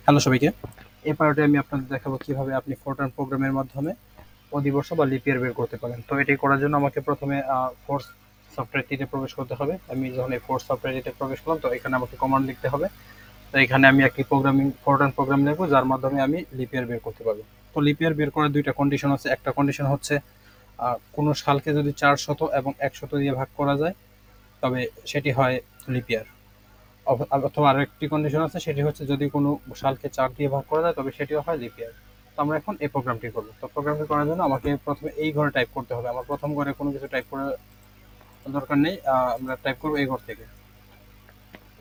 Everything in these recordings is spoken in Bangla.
হ্যালো সবাইকে। এই পার্টে আমি আপনাদের দেখাবো কিভাবে আপনি ফোরট্রান প্রোগ্রামের মাধ্যমে অধিবর্ষ বা লিপ ইয়ার বের করতে পারেন। তো এটি করার জন্য আমাকে প্রথমে ফোর্স সফটওয়্যারটিতে প্রবেশ করতে হবে। আমি যখন এই ফোর্স সফটওয়্যারটিতে প্রবেশ করলাম, তো এখানে আমাকে কমান্ড লিখতে হবে। তো এখানে আমি একটি ফোরট্রান প্রোগ্রাম লিখবো, যার মাধ্যমে আমি লিপ ইয়ার বের করতে পারবো। তো লিপ ইয়ার বের করার দুইটা কন্ডিশন আছে। একটা কন্ডিশন হচ্ছে কোনো সালকে যদি 400 এবং 100 দিয়ে ভাগ করা যায়, তবে সেটি হয় লিপ ইয়ার। অথবা আরেকটি কন্ডিশন আছে, সেটি হচ্ছে যদি কোনো সালকে 4 দিয়ে ভাগ করা যায়, তবে সেটিও হয় লিপ ইয়ার। তো আমরা এখন এই প্রোগ্রামটি করবো। তো প্রোগ্রামটি করার জন্য আমাকে প্রথমে এই ঘরে টাইপ করতে হবে। আমার প্রথম ঘরে কোনো কিছু টাইপ করার দরকার নেই, আমরা টাইপ করবো এই ঘর থেকে।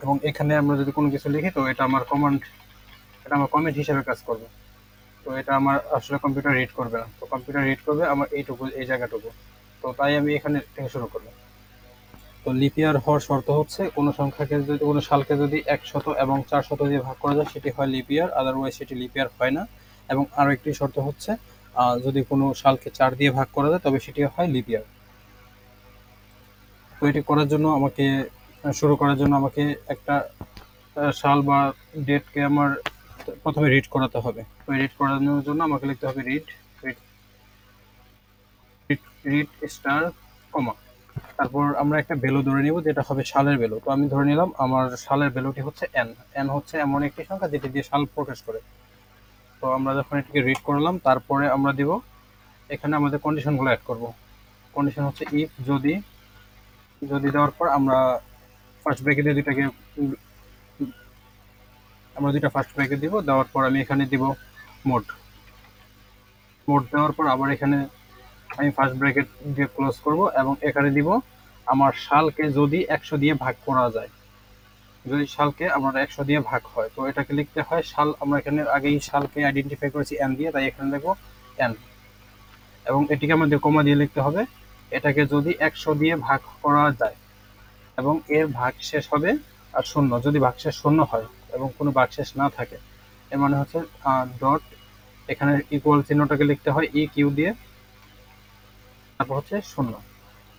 এবং এখানে আমরা যদি কোনো কিছু লিখি, তো এটা আমার কমেন্ট হিসেবে কাজ করবে। তো এটা আমার আসলে কম্পিউটার রিড করবে না, তো কম্পিউটার রিড করবে আমার এইটুকু, এই জায়গাটুকু। তো তাই আমি এখানে থেকে শুরু করবো। তো লিপ ইয়ার হওয়ার শর্ত হচ্ছে কোনো সালকে যদি 100 এবং 400 দিয়ে ভাগ করা যায়, সেটি হয় লিপ ইয়ার, আদারওয়াইজ সেটি লিপ ইয়ার হয় না। এবং আরও একটি শর্ত হচ্ছে যদি কোনো সালকে 4 দিয়ে ভাগ করা যায়, তবে সেটি হয় লিপ ইয়ার। তো এটি করার জন্য শুরু করার জন্য আমাকে একটা সাল বা ডেটকে আমার প্রথমে রিড করাতে হবে। তো রিড করানোর জন্য আমাকে লিখতে হবে রিড রিড রিড স্টার কমা। তারপর আমরা একটা ভ্যালু ধরে নিব, যেটা হবে সালের ভ্যালু। তো আমি ধরে নিলাম আমার সালের ভ্যালুটি হচ্ছে এন। এন হচ্ছে এমন একটি সংখ্যা যেটি দিয়ে সাল প্রকাশ করে। তো আমরা যখন এটিকে রিড করলাম, তারপরে আমরা দিব এখানে আমাদের কন্ডিশনগুলো অ্যাড করব। কন্ডিশন হচ্ছে ইফ, যদি। যদি দেওয়ার পর আমরা ফার্স্ট ব্র্যাকেটে দুইটা ফার্স্ট ব্র্যাকেট দিব। দেওয়ার পর আমি এখানে দিব মোড। মোড দেওয়ার পর আবার এখানে আমি ফার্স্ট ব্র্যাকেট দিয়ে ক্লোজ করব এবং এখানে দিব আমার সালকে যদি 100 দিয়ে ভাগ করা যায়। যদি সালকে আমরা 100 দিয়ে ভাগ হয়, তো এটাকে লিখতে হয় সাল। আমরা এখানে আগেই সালকে আইডেন্টিফাই করেছি এন দিয়ে, তাই এখানে লিখবো এন। এবং এটিকে আমাদের কমা দিয়ে লিখতে হবে এটাকে যদি 100 দিয়ে ভাগ করা যায় এবং এর ভাগশেষ হবে আর শূন্য। যদি ভাগশেষ শূন্য হয় এবং কোনো ভাগশেষ না থাকে, এর মানে হচ্ছে ডট, এখানে ইকুয়াল চিহ্নটাকে লিখতে হয় ই কিউ দিয়ে, তারপর হচ্ছে শূন্য।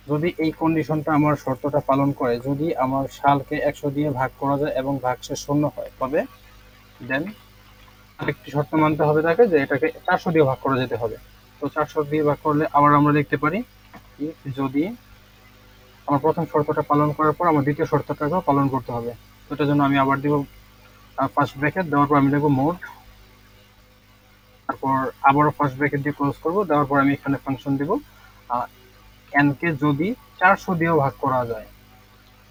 যদি এই কন্ডিশনটা আমার শর্তটা পালন করে, যদি আমার সালকে 100 দিয়ে ভাগ করা যায় এবং ভাগশেষ শূন্য হয়, তবে দেন আরেকটি শর্ত মানতে হবে তাকে, যে এটাকে 400 দিয়ে ভাগ করা যেতে হবে। তো 400 দিয়ে ভাগ করলে আবার আমরা লিখতে পারি ইফ, যদি আমার প্রথম শর্তটা পালন করার পর আমার দ্বিতীয় শর্তটাকেও পালন করতে হবে। তো এটার জন্য আমি আবার দিব ফার্স্ট ব্র্যাকেট, দেওয়ার পর আমি লিখবো মোড। তারপর আবারও ফার্স্ট ব্র্যাকেট দিয়ে ক্লোজ করব। দেওয়ার পর আমি এখানে ফাংশন দিব এন কে যদি 400 দিয়েও ভাগ করা যায়।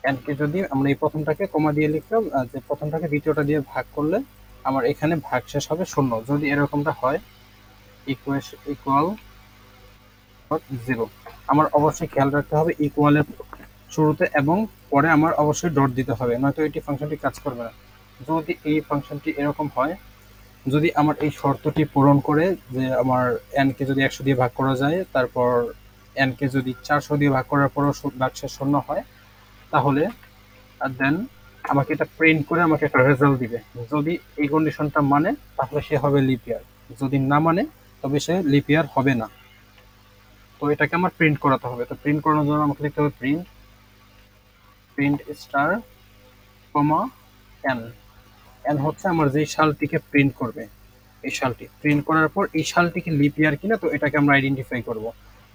এন কে যদি আমরা এই প্রথমটাকে কমা দিয়ে লিখলাম, যে প্রথমটাকে দ্বিতীয়টা দিয়ে ভাগ করলে আমার এখানে ভাগশেষ হবে শূন্য। যদি এরকমটা হয়, ইকুয়াল জিরো। আমার অবশ্যই খেয়াল রাখতে হবে ইকুয়ালের শুরুতে এবং পরে আমার অবশ্যই ডট দিতে হবে, নয়তো এটি ফাংশনটি কাজ করবে না। যদি এই ফাংশনটি এরকম হয়, যদি আমার এই শর্তটি পূরণ করে, যে আমার এন কে যদি 100 দিয়ে ভাগ করা যায়, তারপর এন কে যদি 400 দিয়ে ভাগ করার পরও ভাগশেষ শূন্য হয়, তাহলে আর দেন আমাকে এটা প্রিন্ট করে আমাকে একটা রেজাল্ট দিবে। যদি এই কন্ডিশনটা মানে, তাহলে সে হবে লিপ ইয়ার। যদি না মানে, তবে সে লিপ ইয়ার হবে না। তো এটাকে আমার প্রিন্ট করাতে হবে। তো প্রিন্ট করানোর জন্য আমাকে লিখতে হবে প্রিন্ট প্রিন্ট স্টার কমা এন। এন হচ্ছে আমার যেই সালটিকে প্রিন্ট করবে, এই সালটি প্রিন্ট করার পর এই সালটিকে লিপ ইয়ার কিনা, তো এটাকে আমরা আইডেন্টিফাই করব।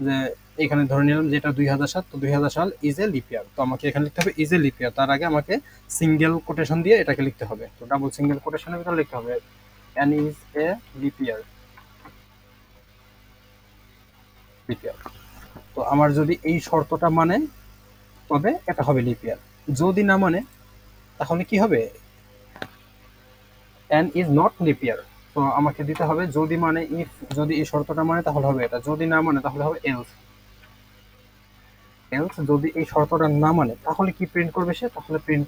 যে এখানে ধরে নিলাম যে এটা 2007, তো 2000 সাল ইজ এ লিপ ইয়ার। তো আমাকে এখানে লিখতে হবে ইজ এ লিপ ইয়ার। তার আগে আমাকে সিঙ্গেল কোটেশন দিয়ে এটাকে লিখতে হবে। তো ডাবল সিঙ্গেল কোটেশনের ভিতরে লিখতে হবে N is a leap year. Lip ইয়ার। তো আমার যদি এই শর্তটা মানে, তবে এটা হবে লিপ ইয়ার। যদি না মানে, তাহলে কি হবে, এন ইজ নট লিপ ইয়ার। তো আমাকে দিতে হবে যদি মানে, ইফ, যদি এই শর্তটা মানে তাহলে হবে এটা, যদি না মানে তাহলে হবে এলস। এলস যদি এই শর্তটা না মানে, তাহলে কি প্রিন্ট করবে সে, তাহলে প্রিন্ট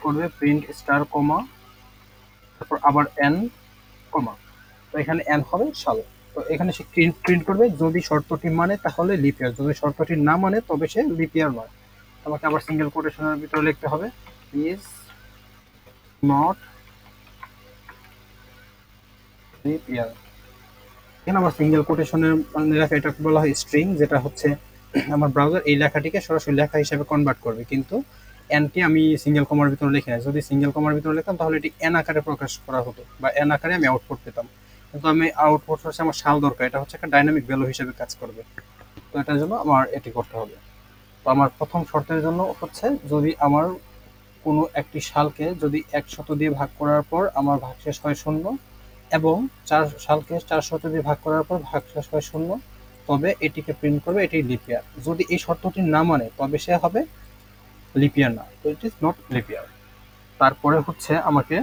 করবে প্রিন্ট স্টার কমা, তারপর আবার এন কমা। তো এখানে এন হবে সাল। তো এখানে সে প্রিন্ট করবে যদি শর্তটি মানে তাহলে লিপ ইয়ার, যদি শর্তটি না মানে তবে সে লিপ ইয়ার নয়। আমাকে আবার সিঙ্গেল কোটেশনের ভিতরে লিখতে হবে ইজ নট লিপ ইয়ার। এখানে আমার সিঙ্গেল কোটেশনের লেখা, এটাকে বলা হয় স্ট্রিং, যেটা হচ্ছে আমার ব্রাউজার এই লেখাটিকে সরাসরি লেখা হিসেবে কনভার্ট করবে, কিন্তু এন কে আমি সিঙ্গেল কমার ভিতরে লিখে নাই, যদি সিঙ্গেল কমার ভিতরে লিখতাম তাহলে এটি এন আকারে প্রকাশ করা হতো বা এন আকারে আমি আউটপুট পেতাম, কিন্তু আমি আউটপুট হচ্ছে আমার সাল দরকার, এটা হচ্ছে একটা ডাইনামিক ভ্যালু হিসেবে কাজ করবে। তো এটার জন্য আমার এটি করতে হবে। তো আমার প্রথম শর্তের জন্য হচ্ছে যদি আমার কোনো একটি সালকে যদি 100 দিয়ে ভাগ করার পর আমার ভাগশেষ হয় শূন্য, এবং 4 সালকে 400 দিয়ে ভাগ করার পর ভাগশেষ হয় শূন্য, তবে এটিকে প্রিন্ট করবে এটি লিপ ইয়ার। যদি এই শর্তটি না মানে তবে সে হবে লিপ ইয়ার না, তো ইট ইজ নট লিপ ইয়ার। তারপরে হচ্ছে আমাকে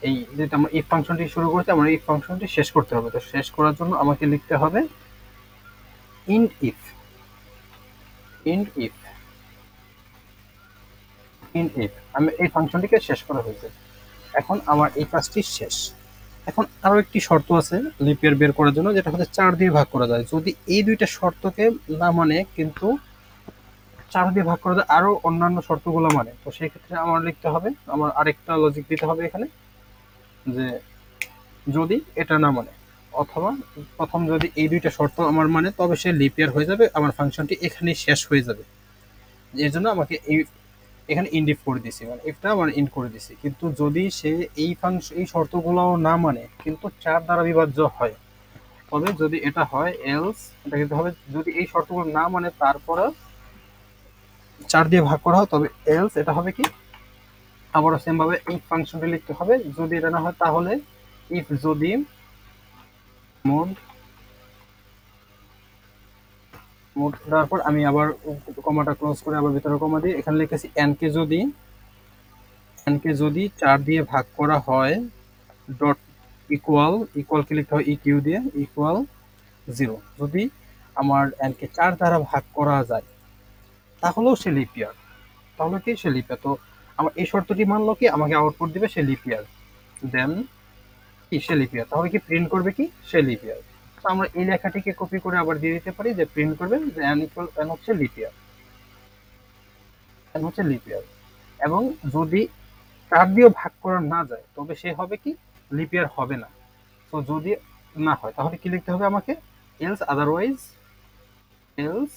এই যেটা আমরা ইফ ফাংশনটি শুরু করতে, আমরা ইফ ফাংশনটি শেষ করতে হবে। তো শেষ করার জন্য আমাকে লিখতে হবে int if, int if, int if. আমি এই ফাংশনটিকে শেষ করা হয়েছে, এখন আমার এই কাজটি শেষ। এখন আরো একটি শর্ত আছে লিপ ইয়ার বের করার জন্য, যেটা হচ্ছে 4 দিয়ে ভাগ করা যায়। যদি এই দুইটা শর্তকে না মানে কিন্তু 4 দিয়ে ভাগ করা যায় আরো অন্যান্য শর্তগুলো মানে, তো সেই ক্ষেত্রে আমার লিখতে হবে, আমার আরেকটা লজিক দিতে হবে এখানে, যে যদি এটা না মানে, অথবা প্রথম যদি এই দুইটা শর্ত আমার মানে তবে সে লিপ ইয়ার হয়ে যাবে, আমার ফাংশনটি এখানেই শেষ হয়ে যাবে। এর জন্য আমাকে এই এখানে ইনডিফ করে দিছি, মানে ইফটা আমার ইন্ড করে দিছি। কিন্তু যদি সে এই ফাংশন এই শর্তগুলো না মানে কিন্তু 4 দ্বারা বিভাজ্য হয়, তবে যদি এটা হয় এলস, এটা কিন্তু হবে যদি এই শর্তগুলো না মানে তারপরে 4 দিয়ে ভাগ করা হয়, তবে এলস এটা হবে কি, আবারও সেম ভাবে এই ফাংশনটি লিখতে হবে। যদি এটা না হয় তাহলে ইফ যদি মোড মোড দেওয়ার পর আমি আবার কমাটা ক্লোজ করে আবার ভিতরে কমা দিই, এখানে লিখেছি এনকে যদি 4 দিয়ে ভাগ করা হয় ডট ইকুয়াল, ইকুয়ালকে লিখতে হয় ইকিউ দিয়ে, ইকুয়াল 0। যদি আমার এনকে 4 দ্বারা ভাগ করা যায় তাহলেও সে লিপ ইয়ার, তাহলে কি সে লিপ ইয়ার। তো আমার এই শর্তটি মানলো কি, আমাকে আউটপুট দিবে সে লিপ ইয়ার, দেন কি সে লিপ ইয়ার, তাহলে কি প্রিন্ট করবে কি সে লিপ ইয়ার। তো আমরা এই লেখাটিকে কপি করে আবার দিয়ে দিতে পারি যে প্রিন্ট করবে যে এন ইকুয়াল এন হচ্ছে লিপ ইয়ার, এন হচ্ছে লিপ ইয়ার। এবং যদি 4 দিয়েও ভাগ করা না যায় তবে সে হবে কি লিপ ইয়ার হবে না। তো যদি না হয় তাহলে কি লিখতে হবে আমাকে, এলস আদারওয়াইজ, এলস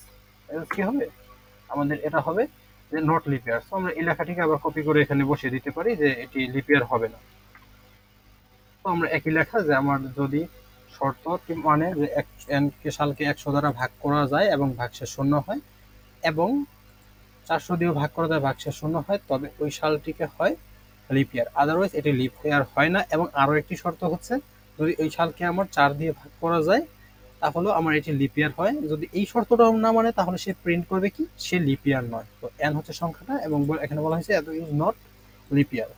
এলস কি হবে আমাদের, এটা হবে যে নট লিপ ইয়ার। তো আমরা এই লেখাটিকে আবার কপি করে এখানে বসিয়ে দিতে পারি যে এটি লিপ ইয়ার হবে না। তো আমরা একই লেখা যে আমার যদি শর্ত মানে যে সালকে 100 দ্বারা ভাগ করা যায় এবং ভাগশেষ শূন্য হয়, এবং 400 দিয়েও ভাগ করা যায় ভাগশেষ শূন্য হয়, তবে ওই সালটিকে হয় লিপ ইয়ার, আদারওয়াইজ এটি লিপ ইয়ার হয় না। এবং আরো একটি শর্ত হচ্ছে যদি ওই সালকে আমার 4 দিয়ে ভাগ করা যায় তাহলেও আমার এটি লিপ ইয়ার হয়। যদি এই শর্তটাও না মানে তাহলে সে প্রিন্ট করবে কি সে লিপ ইয়ার নয়। তো এন হচ্ছে সংখ্যাটা, এবং এখানে বলা হয়েছে এত ইজ নট লিপ ইয়ার,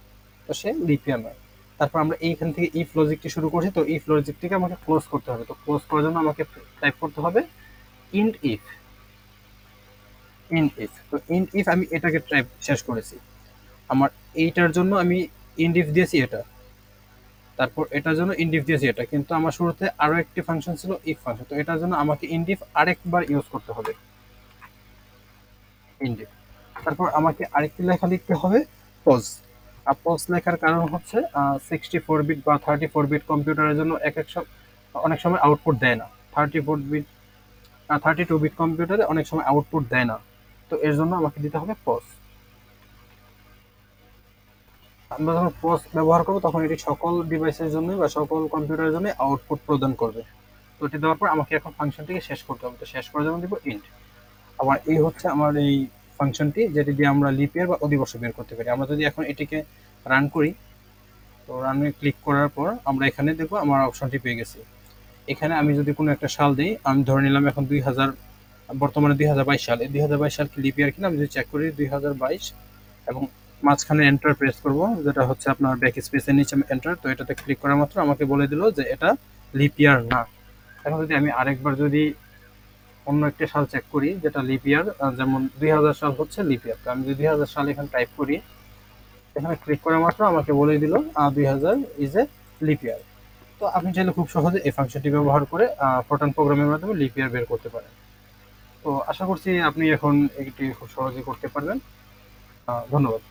তো সে লিপ ইয়ার নয়। তারপর আমরা এইখান থেকে ইফ লজিকটি শুরু করছি, তো ইফ লজিকটিকে আমাকে ক্লোজ করতে হবে। তো ক্লোজ করার জন্য আমাকে টাইপ করতে হবে ইন্ট ইফ, ইন্ট ইফ। তো ইন্ট ইফ আমি এটাকে টাইপ শেষ করেছি, আমার এইটার জন্য আমি ইন্ডিফ দিয়েছি এটা, তারপর এটার জন্য ইন্ডিফ দিয়েছি এটা, কিন্তু আমার শুরুতে আরো একটি ফাংশন ছিল ইফ ফাংশন, তো এটার জন্য আমাকে ইন্ডিফ আরেকবার ইউজ করতে হবে, ইন্ডিফ। তারপর আমাকে আরেকটি লেখা লিখতে হবে পজ। আর পজ লেখার কারণ হচ্ছে 64 বিট বা 34 বিট কম্পিউটারের জন্য অনেক সময় আউটপুট দেয় না, 34 বিট 32 বিট কম্পিউটারে অনেক সময় আউটপুট দেয় না, তো এর জন্য আমাকে দিতে হবে পজ। আমরা যখন পজ ব্যবহার করবো তখন এটি সকল ডিভাইসের জন্য বা সকল কম্পিউটারের জন্য আউটপুট প্রদান করবে। তো এটি দেওয়ার পর আমাকে এখন ফাংশনটিকে শেষ করতে হবে, তো শেষ করার জন্য দিব ইন্ট। আবার এই হচ্ছে আমার এই ফাংশনটি যেটি দিয়ে আমরা লিপ ইয়ার বা অধিবর্ষ বের করতে পারি। আমরা যদি এখন এটিকে রান করি, তো রানে ক্লিক করার পর আমরা এখানে দেখবো আমার অপশনটি পেয়ে গেছি। এখানে আমি যদি কোনো একটা সাল দিই, আমি ধরে নিলাম এখন 2000, বর্তমানে 2022 সাল, এই 2022 সাল কি লিপ ইয়ার কিনা আমি যদি চেক করি 2022, এবং মাঝখানে এন্টার প্রেস করব, যেটা হচ্ছে আপনার ব্যাক স্পেসের নিচে এন্টার, তো এটাতে ক্লিক করা মাত্র আমাকে বলে দিল যে এটা লিপ ইয়ার না। এখন যদি আমি আরেকবার যদি অন্য একটা সাল চেক করি যেটা লিপ ইয়ার, যেমন 2000 সাল হচ্ছে লিপ ইয়ার, তো আমি যদি 2000 সাল এখানে টাইপ করি, এখানে ক্লিক করা মাত্র আমাকে বলে দিল 2000 ইজ এ লিপ ইয়ার। তো আপনি চাইলে খুব সহজে এই ফাংশনটি ব্যবহার করে ফরট্রান প্রোগ্রামের মাধ্যমে লিপ ইয়ার বের করতে পারেন। তো আশা করছি আপনি এখন এটি খুব সহজে করতে পারবেন। ধন্যবাদ।